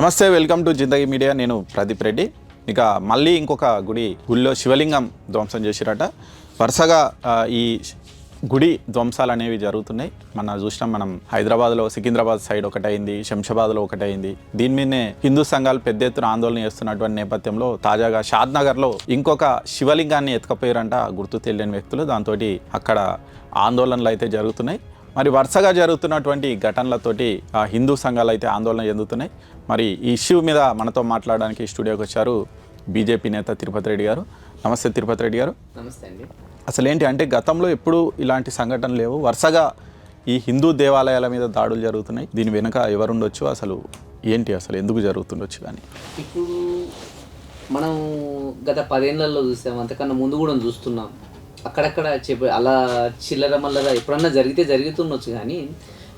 నమస్తే, welcome to Zindagi media. నేను ప్రదీప్ రెడ్డి. ఇక మళ్ళీ ఇంకొక గుడిలో శివలింగం ధ్వంసం చేసిరట. వరుసగా ఈ గుడి ధ్వంసాలు అనేవి జరుగుతున్నాయి. మనం హైదరాబాద్లో సికింద్రాబాద్ సైడ్ ఒకటైంది, శంషాబాద్లో ఒకటైంది. దీని మీదనే హిందూ సంఘాలు పెద్ద ఎత్తున ఆందోళన చేస్తున్నటువంటి నేపథ్యంలో తాజాగా షాద్నగర్లో ఇంకొక శివలింగాన్ని ఎత్తుకపోయారంట గుర్తు తెలియని వ్యక్తులు. దాంతో అక్కడ ఆందోళనలు అయితే జరుగుతున్నాయి. మరి వరుసగా జరుగుతున్నటువంటి ఘటనలతోటి హిందూ సంఘాలు అయితే ఆందోళన చెందుతున్నాయి. మరి ఈ ఇష్యూ మీద మనతో మాట్లాడడానికి స్టూడియోకి వచ్చారు బీజేపీ నేత తిరుపతి రెడ్డి గారు. నమస్తే తిరుపతి రెడ్డి గారు. నమస్తే అండి. అసలు ఏంటి అంటే గతంలో ఎప్పుడు ఇలాంటి సంఘటనలు లేవు, వరుసగా ఈ హిందూ దేవాలయాల మీద దాడులు జరుగుతున్నాయి. దీని వెనుక ఎవరుండొచ్చు, అసలు ఏంటి, అసలు ఎందుకు జరుగుతుండొచ్చు? కానీ ఇప్పుడు మనం గత 10 ఏళ్లలో చూసాం, అంతకన్నా ముందు కూడా చూస్తున్నాం. అక్కడక్కడ అలా చిల్లర మల్లర ఎప్పుడన్నా జరుగుతుండొచ్చు. కానీ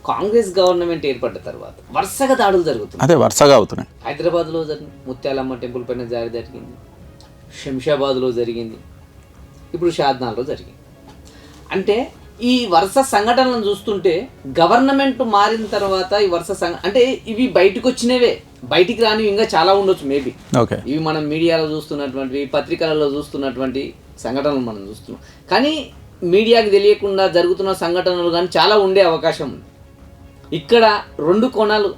కాంగ్రెస్ గవర్నమెంట్ ఏర్పడ్డ తర్వాత వరుసగా దాడులు జరుగుతున్నాయి. అదే వరుసగా అవుతున్నాయి. హైదరాబాద్లో జరిగింది, ముత్యాలమ్మ టెంపుల్ పైన జరిగింది, శంషాబాద్లో జరిగింది, ఇప్పుడు షాద్నగర్లో జరిగింది. అంటే ఈ వరుస సంఘటనలను చూస్తుంటే గవర్నమెంట్ మారిన తర్వాత ఈ వరుస అంటే ఇవి బయటకు వచ్చినవే, బయటికి రానివి ఇంకా చాలా ఉండొచ్చు మేబీ. ఓకే, ఇవి మనం మీడియాలో చూస్తున్నటువంటి, పత్రికలలో చూస్తున్నటువంటి సంఘటనలు మనం చూస్తున్నాం. కానీ మీడియాకి తెలియకుండా జరుగుతున్న సంఘటనలు కానీ చాలా ఉండే అవకాశం ఉంది. ఇక్కడ 2 కోణాలు.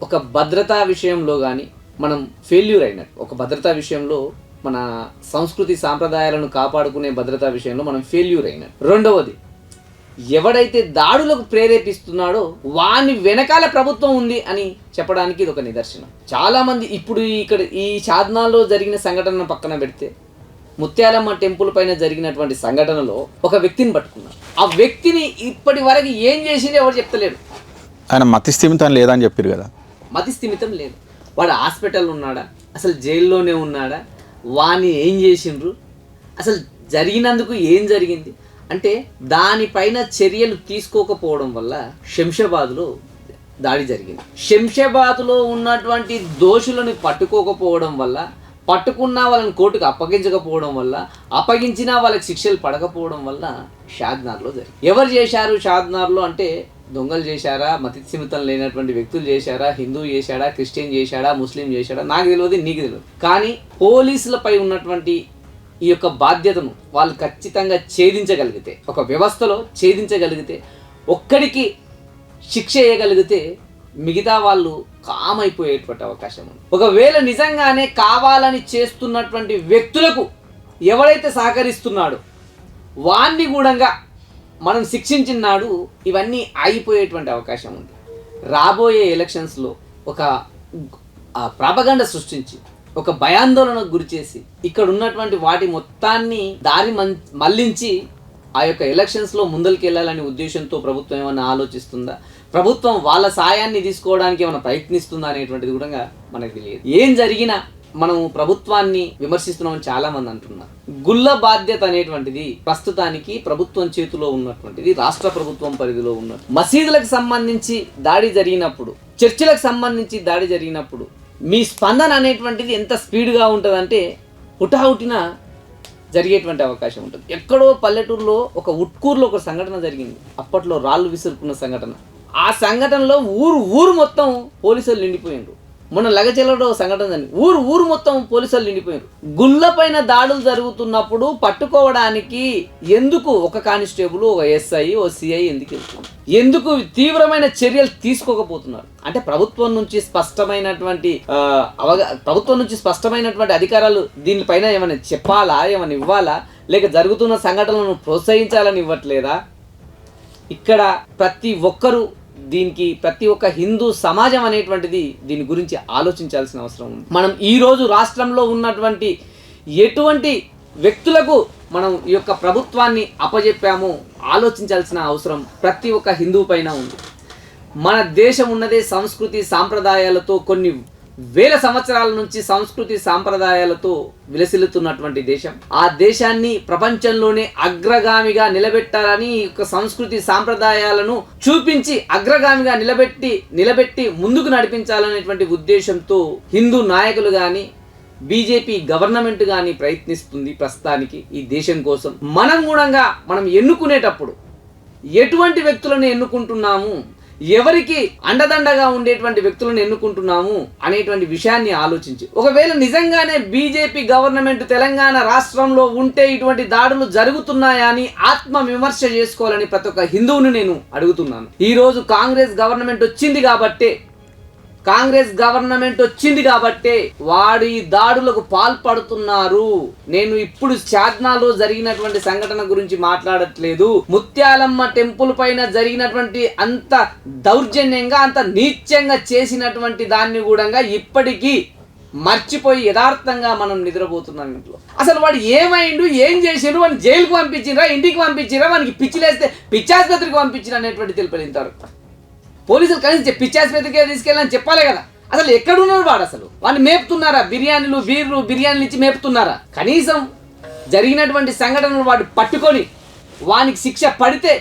ఒక భద్రతా విషయంలో కానీ మనం ఫెయిల్యూర్ అయినట్టు, ఒక భద్రతా విషయంలో మన సంస్కృతి సాంప్రదాయాలను కాపాడుకునే భద్రతా విషయంలో మనం ఫెయిల్యూర్ అయినట్టు. రెండవది, ఎవడైతే దాడులకు ప్రేరేపిస్తున్నాడో వాని వెనకాల ప్రభుత్వం ఉంది అని చెప్పడానికి ఇది ఒక నిదర్శనం. చాలామంది ఇప్పుడు ఇక్కడ ఈ షాద్నగర్లో జరిగిన సంఘటనను పక్కన పెడితే ముత్యాలమ్మ టెంపుల్ పైన జరిగినటువంటి సంఘటనలో ఒక వ్యక్తిని పట్టుకున్నారు. ఆ వ్యక్తిని ఇప్పటి వరకు ఏం చేసింది ఎవరు చెప్తలేడు. ఆయన మతి స్థిమితం లేదని చెప్పారు కదా. మతి స్థిమితం లేదు. వాడు హాస్పిటల్ ఉన్నాడా, అసలు జైల్లోనే ఉన్నాడా, వాని ఏం చేసిండ్రు, అసలు జరిగినందుకు ఏం జరిగింది అంటే దానిపైన చర్యలు తీసుకోకపోవడం వల్ల శంషాబాద్లో దాడి జరిగింది. శంషాబాద్లో ఉన్నటువంటి దోషులను పట్టుకోకపోవడం వల్ల, పట్టుకున్న వాళ్ళని కోర్టుకు అప్పగించకపోవడం వల్ల, అప్పగించినా వాళ్ళకి శిక్షలు పడకపోవడం వల్ల షాద్నగర్లో జరిగింది. ఎవరు చేశారు షాద్నగర్లో అంటే దొంగలు చేశారా, మతి స్థిమితం లేనటువంటి వ్యక్తులు చేశారా, హిందూ చేశాడా, క్రిస్టియన్ చేశాడా, ముస్లిం చేశాడా, నాకు తెలియదు, నీకు తెలియదు. కానీ పోలీసులపై ఉన్నటువంటి ఈ యొక్క బాధ్యతను వాళ్ళు ఖచ్చితంగా ఛేదించగలిగితే, ఒక వ్యవస్థలో ఛేదించగలిగితే, ఒక్కడికి శిక్ష వేయగలిగితే మిగతా వాళ్ళు కామైపోయేటువంటి అవకాశం ఉంది. ఒకవేళ నిజంగానే కావాలని చేస్తున్నటువంటి వ్యక్తులకు ఎవరైతే సహకరిస్తున్నాడో వాన్ని కూడా మనం శిక్షించినాడు ఇవన్నీ ఆగిపోయేటువంటి అవకాశం ఉంది. రాబోయే ఎలక్షన్స్లో ఒక ప్రాపగండ సృష్టించి, ఒక భయాందోళనకు గురి చేసి, ఇక్కడ ఉన్నటువంటి వాటి మొత్తాన్ని దారి మళ్లించి ఆ యొక్క ఎలక్షన్స్లో ముందరికి వెళ్ళాలనే ఉద్దేశంతో ప్రభుత్వం ఏమైనా ఆలోచిస్తుందా, ప్రభుత్వం వాళ్ళ సాయాన్ని తీసుకోవడానికి ఏమైనా ప్రయత్నిస్తుందా అనేటువంటిది కూడా మనకు తెలియదు. ఏం జరిగినా మనం ప్రభుత్వాన్ని విమర్శిస్తున్నామని చాలా మంది అంటున్నారు. గుళ్ళ బాధ్యత అనేటువంటిది ప్రస్తుతానికి ప్రభుత్వం చేతిలో ఉన్నటువంటిది, రాష్ట్ర ప్రభుత్వం పరిధిలో ఉన్నట్టు. మసీదులకు సంబంధించి దాడి జరిగినప్పుడు, చర్చిలకు సంబంధించి దాడి జరిగినప్పుడు మీ స్పందన అనేటువంటిది ఎంత స్పీడ్గా ఉంటుందంటే హుటాహుటిన జరిగేటువంటి అవకాశం ఉంటుంది. ఎక్కడో పల్లెటూరులో ఒక ఉట్కూరులో ఒక సంఘటన జరిగింది. అప్పట్లో రాళ్ళు విసురుకున్న సంఘటన. ఆ సంఘటనలో ఊరు మొత్తం పోలీసులు నిండిపోయిండ్రు. మొన్న లగచెలలో సంఘటన జరిగింది. ఊరు మొత్తం పోలీసులు నిండిపోయారు. గుళ్ళ పైన దాడులు జరుగుతున్నప్పుడు పట్టుకోవడానికి ఎందుకు ఒక కానిస్టేబుల్, ఒక ఎస్ఐ, ఓ సిఐ ఎందుకు తీవ్రమైన చర్యలు తీసుకోకపోతున్నారు? అంటే ప్రభుత్వం నుంచి స్పష్టమైనటువంటి అధికారాలు దీనిపైన ఏమైనా చెప్పాలా, ఏమైనా ఇవ్వాలా, లేక జరుగుతున్న సంఘటనలను ప్రోత్సహించాలని ఇవ్వట్లేదా? ఇక్కడ ప్రతి ఒక్క హిందూ సమాజం అనేటువంటిది దీని గురించి ఆలోచించాల్సిన అవసరం ఉంది. మనం ఈరోజు రాష్ట్రంలో ఉన్నటువంటి ఎటువంటి వ్యక్తులకు మనం ఈ యొక్క ప్రభుత్వాన్ని అప్పజెప్పామో ఆలోచించాల్సిన అవసరం ప్రతి ఒక్క హిందూ పైన ఉంది. మన దేశం ఉన్నదే సంస్కృతి సాంప్రదాయాలతో, కొన్ని వేల సంవత్సరాల నుంచి సంస్కృతి సాంప్రదాయాలతో విలసిల్లుతున్నటువంటి దేశం. ఆ దేశాన్ని ప్రపంచంలోనే అగ్రగామిగా నిలబెట్టాలని, ఈ యొక్క సంస్కృతి సాంప్రదాయాలను చూపించి అగ్రగామిగా నిలబెట్టి ముందుకు నడిపించాలనేటువంటి ఉద్దేశంతో హిందూ నాయకులు కానీ, బీజేపీ గవర్నమెంట్ కానీ ప్రయత్నిస్తుంది ప్రస్తుతానికి ఈ దేశం కోసం. మనం ఎన్నుకునేటప్పుడు ఎటువంటి వ్యక్తులను ఎన్నుకుంటున్నాము, ఎవరికి అండదండగా ఉండేటువంటి వ్యక్తులను ఎన్నుకుంటున్నాము అనేటువంటి విషయాన్ని ఆలోచించి, ఒకవేళ నిజంగానే బీజేపీ గవర్నమెంట్ తెలంగాణ రాష్ట్రంలో ఉంటే ఇటువంటి దాడులు జరుగుతున్నాయా అని ఆత్మ విమర్శ చేసుకోవాలని ప్రతి ఒక్క హిందువుని నేను అడుగుతున్నాను. ఈ రోజు కాంగ్రెస్ గవర్నమెంట్ వచ్చింది కాబట్టే వాడు ఈ దాడులకు పాల్పడుతున్నారు. నేను ఇప్పుడు చార్నాలో జరిగినటువంటి సంఘటన గురించి మాట్లాడట్లేదు. ముత్యాలమ్మ టెంపుల్ పైన జరిగినటువంటి అంత దౌర్జన్యంగా అంత నీచంగా చేసినటువంటి దాన్ని కూడా ఇప్పటికీ మర్చిపోయి యథార్థంగా మనం నిద్రపోతున్నాం ఇంట్లో. అసలు వాడు ఏమైండు, ఏం చేసిండు, వాడిని జైలుకు పంపించిరా, ఇంటికి పంపించిరా, వానికి పిచ్చిలేస్తే పిచ్చాసుపత్రికి పంపించిరా అనేటువంటి తెలుపలేంటారు. పోలీసులు కనీసం పిచ్చాసుపత్రికే తీసుకెళ్ళని చెప్పాలి కదా. అసలు ఎక్కడున్నాడు వాడు? అసలు వాడిని మేపుతున్నారా? బిర్యానీలు ఇచ్చి మేపుతున్నారా? కనీసం జరిగినటువంటి సంఘటనలు వాడు పట్టుకొని వానికి శిక్ష పడితే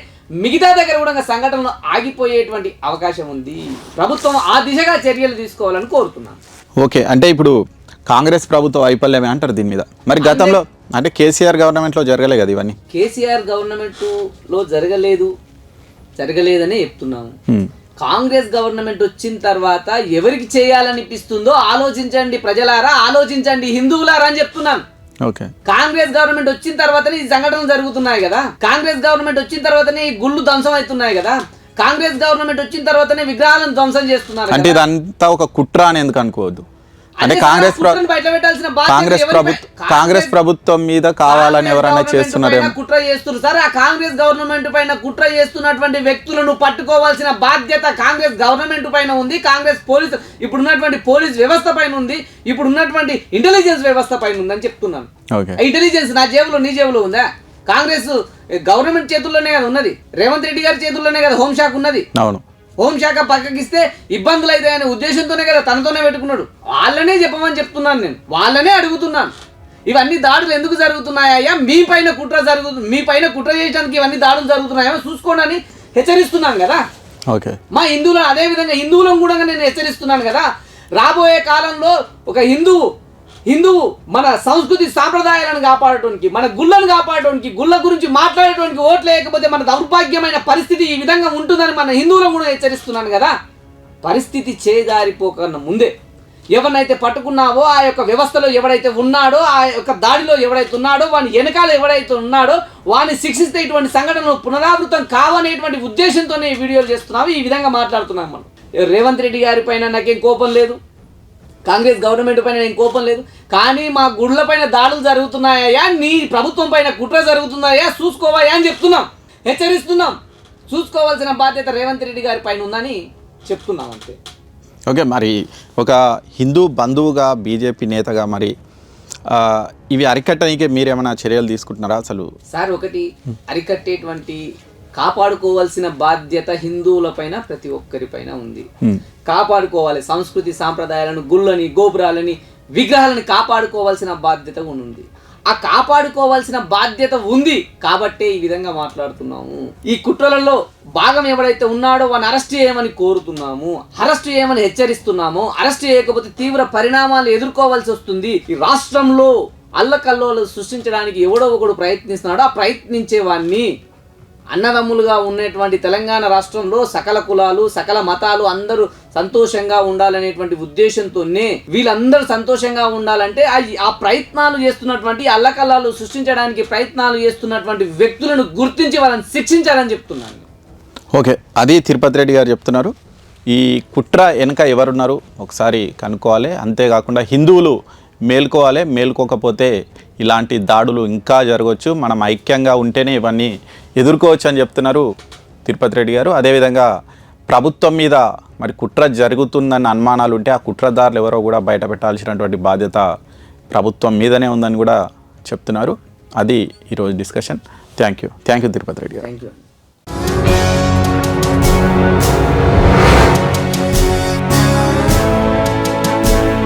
మిగతా దగ్గర కూడా సంఘటనలు ఆగిపోయేటువంటి అవకాశం ఉంది. ప్రభుత్వం ఆ దిశగా చర్యలు తీసుకోవాలని కోరుతున్నాను. ఓకే, అంటే ఇప్పుడు కాంగ్రెస్ ప్రభుత్వ వైఫల్యమే అంటారు దీని మీద. మరి గతంలో అంటే కేసీఆర్ గవర్నమెంట్లో జరగలేదు కదా ఇవన్నీ? కేసీఆర్ గవర్నమెంట్లో జరగలేదనే చెప్తున్నాము. కాంగ్రెస్ గవర్నమెంట్ వచ్చిన తర్వాత ఎవరికి చేయాలనిపిస్తుందో ఆలోచించండి ప్రజలారా, ఆలోచించండి హిందువులారా అని చెప్తున్నాను. ఓకే, కాంగ్రెస్ గవర్నమెంట్ వచ్చిన తర్వాతనే ఈ సంఘటనలు జరుగుతున్నాయి కదా. కాంగ్రెస్ గవర్నమెంట్ వచ్చిన తర్వాతనే ఈ గుళ్ళు ధ్వంసం అవుతున్నాయి కదా. కాంగ్రెస్ గవర్నమెంట్ వచ్చిన తర్వాతనే విగ్రహాలను ధ్వంసం చేస్తున్నారు. అంటే ఇదంతా ఒక కుట్ర అని ఎందుకు అనుకోవద్దు? అంటే కాంగ్రెస్ ప్రభుత్వం మీద కావాలని ఎవరైనా చేస్తున్నారేమో. కుట్ర చేస్తున్నారు సార్. ఆ కాంగ్రెస్ గవర్నమెంట్ పైన కుట్ర చేస్తున్నటువంటి వ్యక్తులను పట్టుకోవాల్సిన బాధ్యత కాంగ్రెస్ గవర్నమెంట్ పైన ఉంది. కాంగ్రెస్ పోలీసు ఇప్పుడున్నటువంటి పోలీస్ వ్యవస్థ పైన ఉంది. ఇప్పుడున్నటువంటి ఇంటెలిజెన్స్ వ్యవస్థ పైన ఉంది అని చెప్తున్నాను. ఇంటెలిజెన్స్ నా జేబులో నీ జేబులో ఉందా? కాంగ్రెస్ గవర్నమెంట్ చేతుల్లోనే కదా ఉన్నది. రేవంత్ రెడ్డి గారి చేతుల్లోనే కదా హోంశాఖ ఉన్నది. అవును, హోంశాఖ పక్కకిస్తే ఇబ్బందులు అయితే అనే ఉద్దేశంతోనే కదా తనతోనే పెట్టుకున్నాడు. వాళ్ళనే చెప్పమని చెప్తున్నాను, నేను వాళ్ళనే అడుగుతున్నాను. ఇవన్నీ దాడులు ఎందుకు జరుగుతున్నాయా? మీ పైన కుట్ర చేయడానికి ఇవన్నీ దాడులు జరుగుతున్నాయో చూసుకోండి అని హెచ్చరిస్తున్నాను కదా. ఓకే, మా హిందువులను అదే విధంగా హిందువులను కూడా నేను హెచ్చరిస్తున్నాను కదా. రాబోయే కాలంలో ఒక హిందువు మన సంస్కృతి సాంప్రదాయాలను కాపాడటానికి, మన గుళ్ళను కాపాడటానికి, గుళ్ళ గురించి మాట్లాడటానికి ఓట్లు లేకపోతే మన దౌర్భాగ్యమైన పరిస్థితి ఈ విధంగా ఉంటుందని మన హిందువులను కూడా హెచ్చరిస్తున్నాను కదా. పరిస్థితి చేజారిపోకన్నా ముందే ఎవరినైతే పట్టుకున్నావో, ఆ యొక్క వ్యవస్థలో ఎవడైతే ఉన్నాడో, ఆ యొక్క దాడిలో ఎవడైతే ఉన్నాడో, వాని వెనకాల ఎవడైతే ఉన్నాడో వాని శిక్షిస్తే ఇటువంటి సంఘటనలు పునరావృతం కావనేటువంటి ఉద్దేశంతోనే ఈ వీడియోలు చేస్తున్నాము. ఈ విధంగా మాట్లాడుతున్నాం. మనం రేవంత్ రెడ్డి గారి పైన నాకేం కోపం లేదు, కాంగ్రెస్ గవర్నమెంట్ పైన ఏం కోపం లేదు. కానీ మా గుళ్ళ పైన దాడులు జరుగుతున్నాయా, నీ ప్రభుత్వం పైన కుట్ర జరుగుతున్నాయా చూసుకోవాయా అని చెప్తున్నాం, హెచ్చరిస్తున్నాం. చూసుకోవాల్సిన బాధ్యత రేవంత్ రెడ్డి గారి పైన ఉందని చెప్తున్నాం అంతే. ఓకే, మరి ఒక హిందూ బంధువుగా బీజేపీ నేతగా మరి ఇవి అరికట్టడానికి మీరేమైనా చర్యలు తీసుకుంటున్నారా అసలు? సార్, ఒకటి అరికట్టేటువంటి కాపాడుకోవాల్సిన బాధ్యత హిందువుల పైన ప్రతి ఒక్కరి పైన ఉంది. కాపాడుకోవాలి సంస్కృతి సాంప్రదాయాలను, గుళ్ళని, గోపురాలని, విగ్రహాలను కాపాడుకోవాల్సిన బాధ్యత ఉంది. ఆ కాపాడుకోవాల్సిన బాధ్యత ఉంది కాబట్టే ఈ విధంగా మాట్లాడుతున్నాము. ఈ కుట్రలలో భాగం ఎవడైతే ఉన్నాడో వాడిని అరెస్ట్ చేయమని కోరుతున్నాము, అరెస్ట్ చేయమని హెచ్చరిస్తున్నాము. అరెస్ట్ చేయకపోతే తీవ్ర పరిణామాలు ఎదుర్కోవాల్సి వస్తుంది. ఈ రాష్ట్రంలో అల్లకల్లోలు సృష్టించడానికి ఎవడో ఒకడు ప్రయత్నిస్తున్నాడు. ఆ ప్రయత్నించే వాడిని అన్నదమ్ములుగా ఉన్నటువంటి తెలంగాణ రాష్ట్రంలో సకల కులాలు, సకల మతాలు అందరూ సంతోషంగా ఉండాలనేటువంటి ఉద్దేశంతోనే వీళ్ళందరూ సంతోషంగా ఉండాలంటే ఆ ప్రయత్నాలు చేస్తున్నటువంటి అల్లకల్లాలు సృష్టించడానికి ప్రయత్నాలు చేస్తున్నటువంటి వ్యక్తులను గుర్తించి వాళ్ళని శిక్షించాలని చెప్తున్నాను. ఓకే, అది తిరుపతి రెడ్డి గారు చెప్తున్నారు. ఈ కుట్ర వెనుక ఎవరున్నారు ఒకసారి కనుక్కోవాలి. అంతేకాకుండా హిందువులు మేల్కోవాలి, మేల్కోకపోతే ఇలాంటి దాడులు ఇంకా జరగవచ్చు. మనం ఐక్యంగా ఉంటేనే ఇవన్నీ ఎదుర్కోవచ్చు అని చెప్తున్నారు తిరుపతి రెడ్డి గారు. అదేవిధంగా ప్రభుత్వం మీద మరి కుట్ర జరుగుతుందన్న అనుమానాలు ఉంటే ఆ కుట్రదారులు ఎవరో కూడా బయట పెట్టాల్సినటువంటి బాధ్యత ప్రభుత్వం మీదనే ఉందని కూడా చెప్తున్నారు. అది ఈరోజు discussion. Thank you Tirupati Reddy గారు. Thank you.